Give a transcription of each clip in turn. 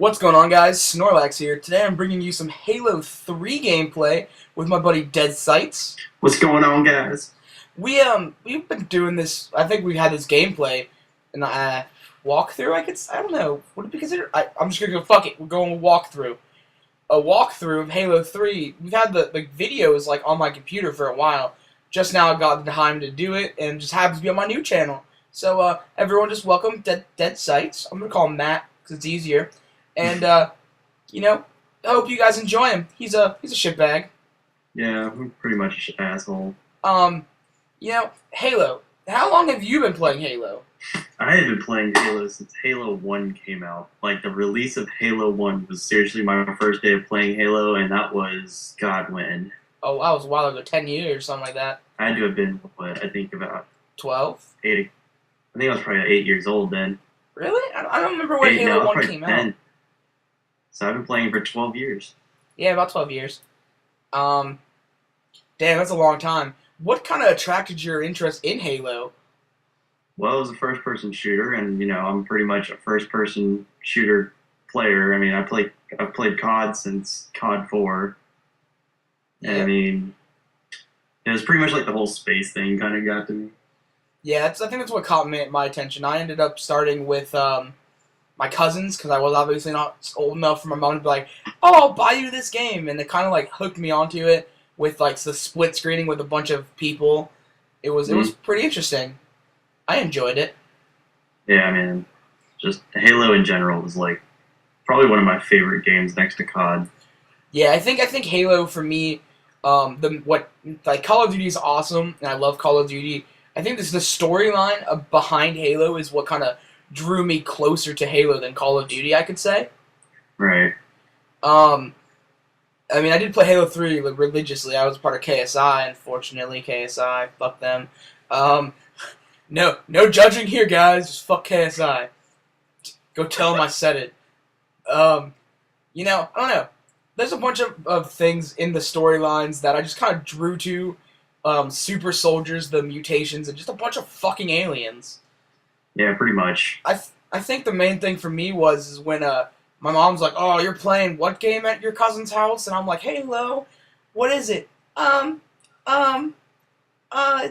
What's going on, guys? Snorlax here. Today I'm bringing you some Halo 3 gameplay with my buddy Dead Sights. What's going on, guys? We've been doing this. I think we had this gameplay in the walkthrough. I don't know. Would it be considered? I'm just gonna go. Fuck it. We're going with walkthrough. A walkthrough of Halo 3. We've had the videos like on my computer for a while. Just now I got the time to do it, and just happens to be on my new channel. So everyone, just welcome Dead Sights. I'm gonna call him Matt because it's easier. And, I hope you guys enjoy him. He's a shitbag. Yeah, I'm pretty much an asshole. Halo. How long have you been playing Halo? I have been playing Halo since Halo 1 came out. Like, the release of Halo 1 was seriously my first day of playing Halo, and that was, God, when? Oh, that was a while ago, 10 years, something like that. I had to have been, what, I think about 12? 8. I think I was probably 8 years old then. Really? I don't remember when Halo 1 came 10. out. So I've been playing for 12 years. Yeah, about 12 years. Damn, that's a long time. What kind of attracted your interest in Halo? Well, it was a first-person shooter, and, I'm pretty much a first-person shooter player. I mean, I've played COD since COD 4. Yeah. And, I mean, it was pretty much like the whole space thing kind of got to me. Yeah, I think that's what caught my attention. I ended up starting with my cousins, because I was obviously not old enough for my mom to be like, oh, I'll buy you this game, and they kind of like hooked me onto it with like the split screening with a bunch of people. It was pretty interesting. I enjoyed it. Yeah, I mean, just Halo in general was like probably one of my favorite games next to COD. Yeah, I think Halo for me, Call of Duty is awesome, and I love Call of Duty. I think the storyline behind Halo is what kind of drew me closer to Halo than Call of Duty, I could say. Right. I mean, I did play Halo 3 religiously. I was part of KSI, unfortunately. KSI, fuck them. No judging here, guys. Just fuck KSI. Go tell them I said it. I don't know. There's a bunch of things in the storylines that I just kind of drew to. Super soldiers, the mutations, and just a bunch of fucking aliens. Yeah, pretty much. I think the main thing for me was when my mom's like, "Oh, you're playing what game at your cousin's house?" And I'm like, "Halo, what is it?" It's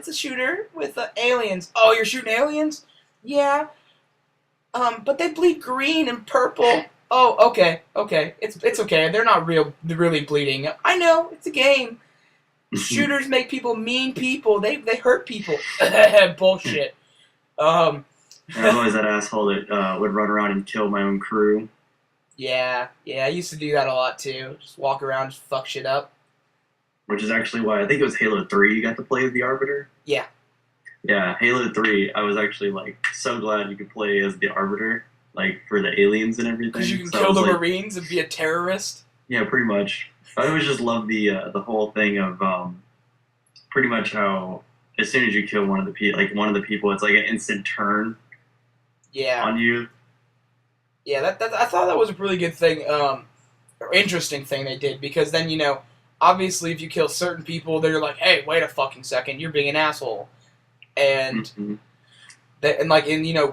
a shooter with aliens. Oh, you're shooting aliens? Yeah. But they bleed green and purple. Oh, okay. It's okay. They're not really bleeding. I know, it's a game. Shooters make people mean people. They hurt people. Bullshit. I was always that asshole that would run around and kill my own crew. Yeah, I used to do that a lot too. Just walk around, just fuck shit up. Which is actually why I think it was Halo 3 you got to play as the Arbiter. Yeah. Yeah, Halo 3, I was actually so glad you could play as the Arbiter, for the aliens and everything. Because you can kill the Marines and be a terrorist? Yeah, pretty much. I always just loved the whole thing of pretty much how as soon as you kill one of the people, it's like an instant turn. Yeah. On you. Yeah, I thought that was a really good thing, or interesting thing they did, because then, obviously if you kill certain people, they're like, hey, wait a fucking second, you're being an asshole. And,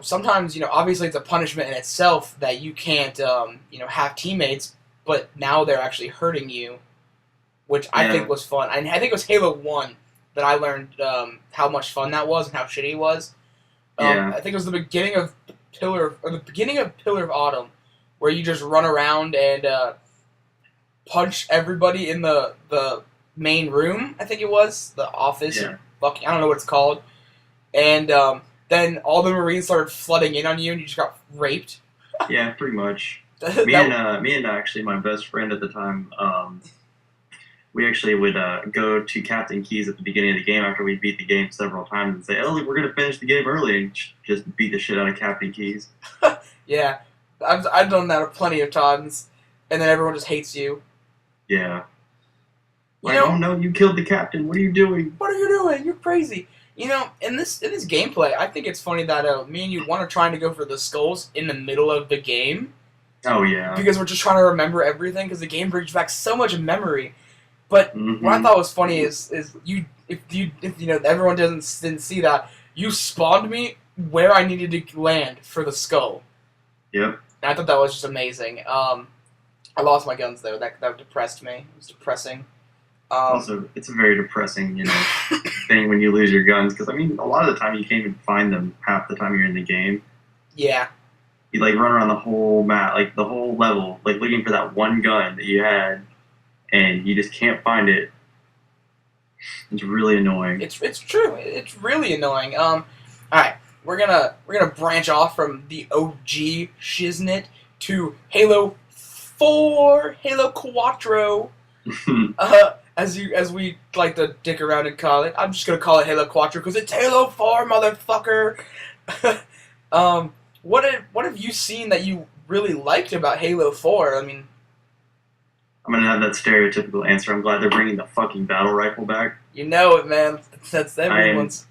sometimes, obviously it's a punishment in itself that you can't, have teammates, but now they're actually hurting you, which I think was fun. And I think it was Halo 1 that I learned how much fun that was and how shitty it was. I think it was the beginning of Pillar of Autumn, where you just run around and punch everybody in the main room. I think it was the office. Yeah. I don't know what it's called. And then all the Marines started flooding in on you, and you just got raped. Yeah, pretty much. Me and actually my best friend at the time, we actually would go to Captain Keys at the beginning of the game after we beat the game several times and say, "Oh, look, we're gonna finish the game early," and just beat the shit out of Captain Keys. Yeah, I've done that plenty of times, and then everyone just hates you. Yeah. Oh no, you killed the captain. What are you doing? What are you doing? You're crazy. In this gameplay, I think it's funny that me and you are trying to go for the skulls in the middle of the game. Oh yeah. Because we're just trying to remember everything, because the game brings back so much memory. But what I thought was funny is if everyone didn't see that, you spawned me where I needed to land for the skull. Yep. And I thought that was just amazing. I lost my guns though. That depressed me. It was depressing. Also, it's a very depressing, thing when you lose your guns because I mean, a lot of the time you can't even find them half the time you're in the game. Yeah. You like run around the whole map, like the whole level, like looking for that one gun that you had, and you just can't find it. It's really annoying. It's true. It's really annoying. All right, we're gonna branch off from the OG shiznit to Halo 4, Halo Quattro. As we like to dick around and call it. I'm just gonna call it Halo Quattro because it's Halo 4, motherfucker. What have you seen that you really liked about Halo 4? I mean, I'm gonna have that stereotypical answer. I'm glad they're bringing the fucking battle rifle back. you know it, man. That's everyone's.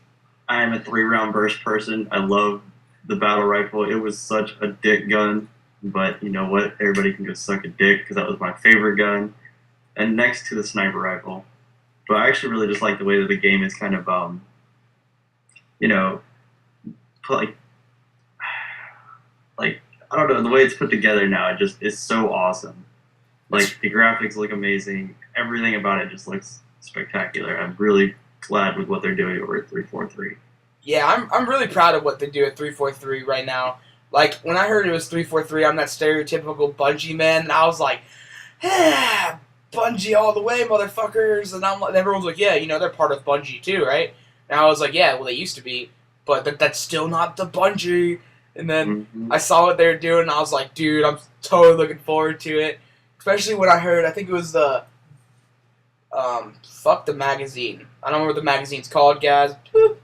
I am a 3-round burst person. I love the battle rifle. It was such a dick gun, but you know what? Everybody can go suck a dick because that was my favorite gun. And next to the sniper rifle. But I actually really just like the way that the game is kind of, like I don't know, the way it's put together now, it just is so awesome. Like, the graphics look amazing. Everything about it just looks spectacular. I'm really glad with what they're doing over at 343. Yeah, I'm really proud of what they do at 343 right now. Like, when I heard it was 343, I'm that stereotypical Bungie man, and I was like, Bungie all the way, motherfuckers. And everyone's like, yeah, they're part of Bungie too, right? And I was like, yeah, well, they used to be, but that's still not the Bungie. And then I saw what they were doing, and I was like, dude, I'm totally looking forward to it. Especially when I heard, I think it was the, fuck the magazine. I don't know what the magazine's called, guys. I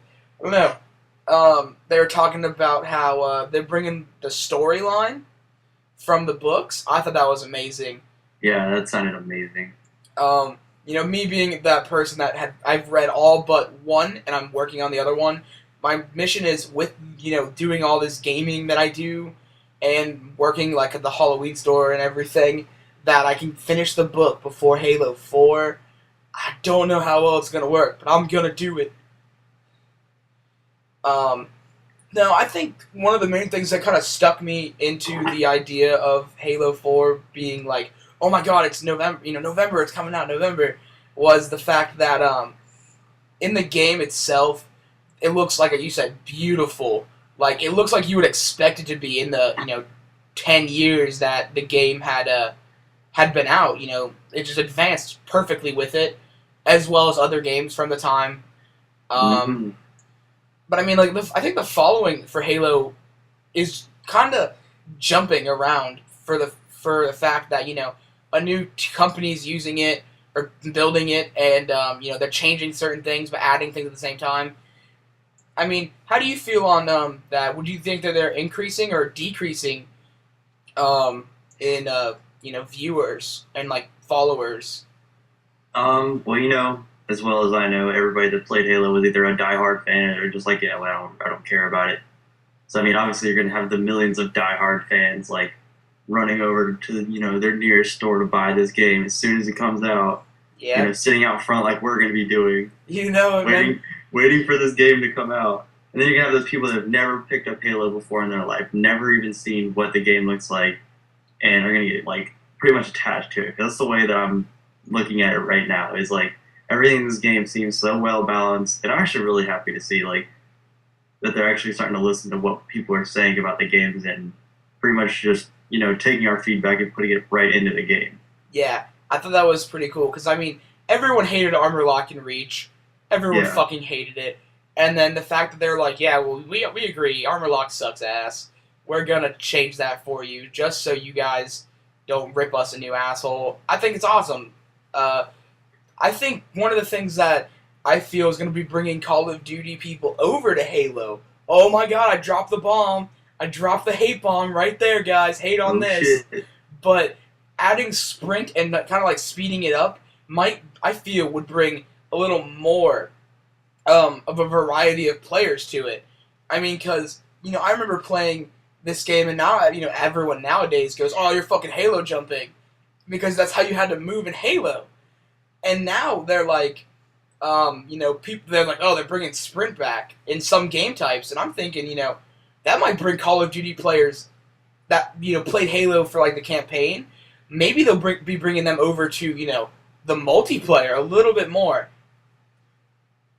don't know. They were talking about how they're bringing the storyline from the books. I thought that was amazing. Yeah, that sounded amazing. Me being that person that I've read all but one, and I'm working on the other one. My mission is with, doing all this gaming that I do, and working like at the Halloween store and everything, that I can finish the book before Halo 4. I don't know how well it's gonna work, but I'm gonna do it. No, I think one of the main things that kind of stuck me into the idea of Halo 4 being like, oh my god, it's November, November, it's coming out November, was the fact that in the game itself, it looks like you said, beautiful. Like, it looks like you would expect it to be in the, 10 years that the game had been out. It just advanced perfectly with it, as well as other games from the time. But I mean, I think the following for Halo is kind of jumping around for the fact that a new company's using it or building it, and they're changing certain things but adding things at the same time. I mean, how do you feel on that? Would you think that they're increasing or decreasing in viewers and followers? Well, as well as I know, everybody that played Halo was either a diehard fan or just like, yeah, well, I don't care about it. So I mean, obviously you're gonna have the millions of diehard fans running over to their nearest store to buy this game as soon as it comes out. Yeah. Sitting out front like we're gonna be doing. Waiting for this game to come out. And then you're gonna have those people that have never picked up Halo before in their life, never even seen what the game looks like, and are gonna get pretty much attached to it. That's the way that I'm looking at it right now. Is everything in this game seems so well balanced, and I'm actually really happy to see that they're actually starting to listen to what people are saying about the games and pretty much just taking our feedback and putting it right into the game. Yeah, I thought that was pretty cool because I mean everyone hated Armor Lock and Reach, everyone fucking hated it, and then the fact that they're like, yeah, well we agree, Armor Lock sucks ass. We're gonna change that for you just so you guys don't rip us a new asshole. I think it's awesome. I think one of the things that I feel is going to be bringing Call of Duty people over to Halo. Oh my god, I dropped the bomb. I dropped the hate bomb right there, guys. Hate on this. Shit. But adding sprint and kind of speeding it up I feel, would bring a little more of a variety of players to it. I mean, because, I remember playing this game, and now, everyone nowadays goes, oh, you're fucking Halo jumping. Because that's how you had to move in Halo. And now they're people, they're like, oh, they're bringing sprint back in some game types. And I'm thinking, that might bring Call of Duty players that played Halo for like the campaign, maybe they'll be bringing them over to the multiplayer a little bit more.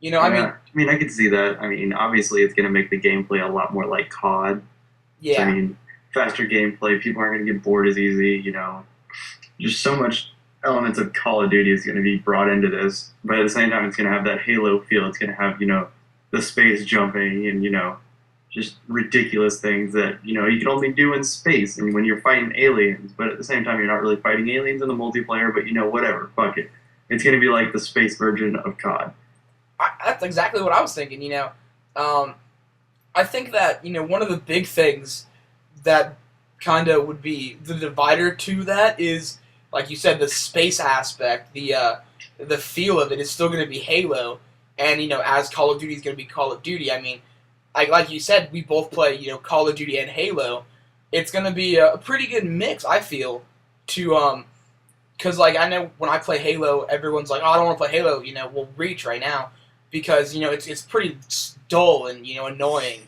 Yeah, I mean, I could see that. I mean, obviously, it's going to make the gameplay a lot more like COD. Yeah. So, I mean, faster gameplay. People aren't going to get bored as easy. Just so much elements of Call of Duty is going to be brought into this. But at the same time, it's going to have that Halo feel. It's going to have the space jumping and just ridiculous things that you can only do in space and when you're fighting aliens. But at the same time, you're not really fighting aliens in the multiplayer. But whatever, fuck it. It's going to be like the space version of COD. That's exactly what I was thinking. I think that one of the big things that kind of would be the divider to that is, like you said, the space aspect. The feel of it is still going to be Halo, and as Call of Duty is going to be Call of Duty. I mean, like you said, we both play Call of Duty and Halo. It's going to be a pretty good mix, I feel, to because like I know when I play Halo, everyone's like, oh, I don't want to play Halo. We'll Reach right now. Because it's pretty dull and annoying,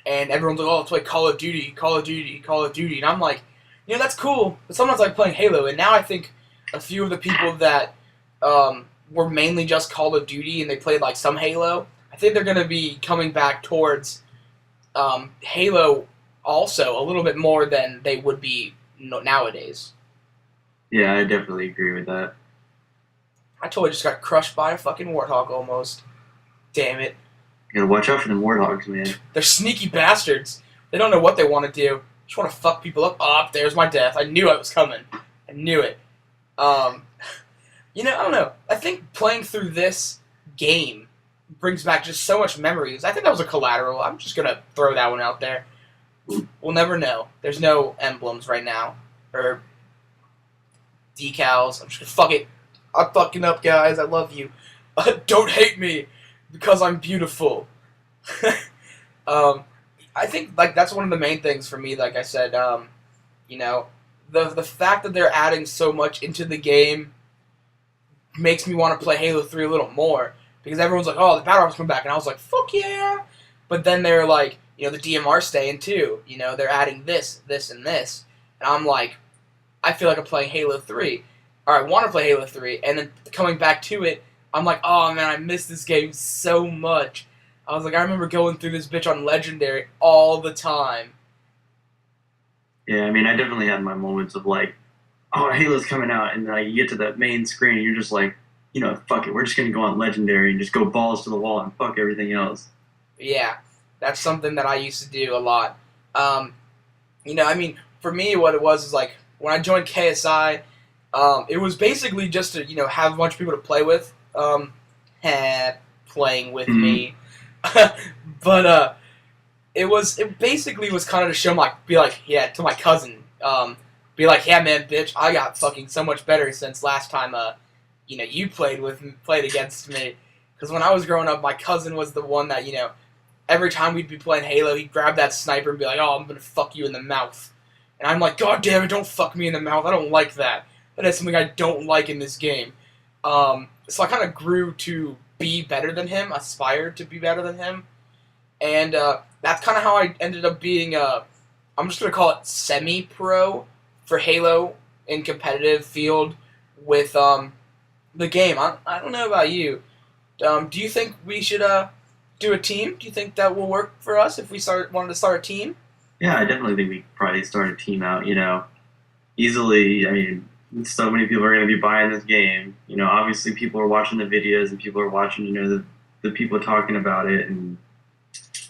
and everyone's like, "Oh, let's play Call of Duty, Call of Duty, Call of Duty," and I'm like, that's cool, but sometimes I like playing Halo. And now I think a few of the people that were mainly just Call of Duty and they played like some Halo, I think they're gonna be coming back towards Halo also a little bit more than they would be nowadays. Yeah, I definitely agree with that. I totally just got crushed by a fucking warthog almost. Damn it. You gotta watch out for them warthogs, man. They're sneaky bastards. They don't know what they want to do. Just want to fuck people up. Oh, there's my death. I knew it was coming. I knew it. I don't know. I think playing through this game brings back just so much memories. I think that was a Collateral. I'm just gonna throw that one out there. We'll never know. There's no emblems right now. Or decals. I'm just gonna fuck it. I'm fucking up, guys. I love you. Don't hate me. Because I'm beautiful. I think like that's one of the main things for me. Like I said, the fact that they're adding so much into the game makes me want to play Halo 3 a little more. Because everyone's like, oh, the Battle Royale's coming back, and I was like, fuck yeah. But then they're like, the DMR's staying too. They're adding this, this, and this, and I'm like, I feel like I'm playing Halo 3, or I want to play Halo 3, and then coming back to it. I'm like, oh man, I miss this game so much. I was like, I remember going through this bitch on Legendary all the time. Yeah, I mean, I definitely had my moments of like, oh, Halo's coming out, and then you get to that main screen, and you're just like, fuck it, we're just gonna go on Legendary and just go balls to the wall and fuck everything else. Yeah, that's something that I used to do a lot. I mean, for me, what it was is like when I joined KSI, it was basically just to have a bunch of people to play with. Playing with me, but it basically was kind of to show to my cousin, be like, yeah man, bitch, I got fucking so much better since last time you played against me. Because when I was growing up, my cousin was the one that every time we'd be playing Halo, he'd grab that sniper and be like, oh, I'm gonna fuck you in the mouth, and I'm like, god damn it, don't fuck me in the mouth, I don't like that. That is something I don't like in this game. So I kind of grew to be better than him, aspired to be better than him, and that's kind of how I ended up being I'm just going to call it semi-pro for Halo in competitive field with the game. I don't know about you. Do you think we should do a team? Do you think that will work for us if we wanted to start a team? Yeah, I definitely think we could probably start a team out, easily. I mean, so many people are going to be buying this game. Obviously people are watching the videos and people are watching, the people talking about it. And,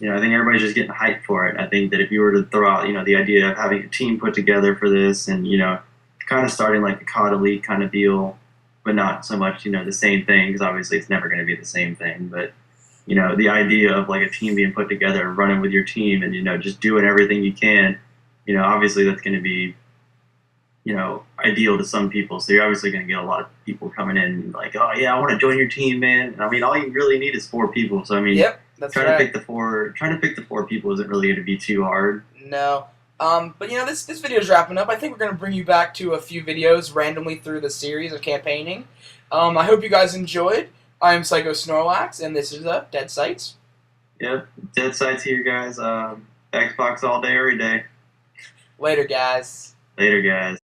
I think everybody's just getting hyped for it. I think that if you were to throw out, the idea of having a team put together for this and, kind of starting like the COD Elite kind of deal, but not so much, the same thing, because obviously it's never going to be the same thing. But, the idea of like a team being put together, running with your team and, just doing everything you can, obviously that's going to be, ideal to some people. So you're obviously going to get a lot of people coming in like, oh yeah, I want to join your team, man. And I mean, all you really need is 4 people. So I mean, yep, that's trying to pick the 4 people isn't really going to be too hard. No. But this video is wrapping up. I think we're going to bring you back to a few videos randomly through the series of campaigning. I hope you guys enjoyed. I am Psycho Snorlax, and this is Dead Sights. Yep, Dead Sights here, guys. Xbox all day, every day. Later, guys. Later, guys.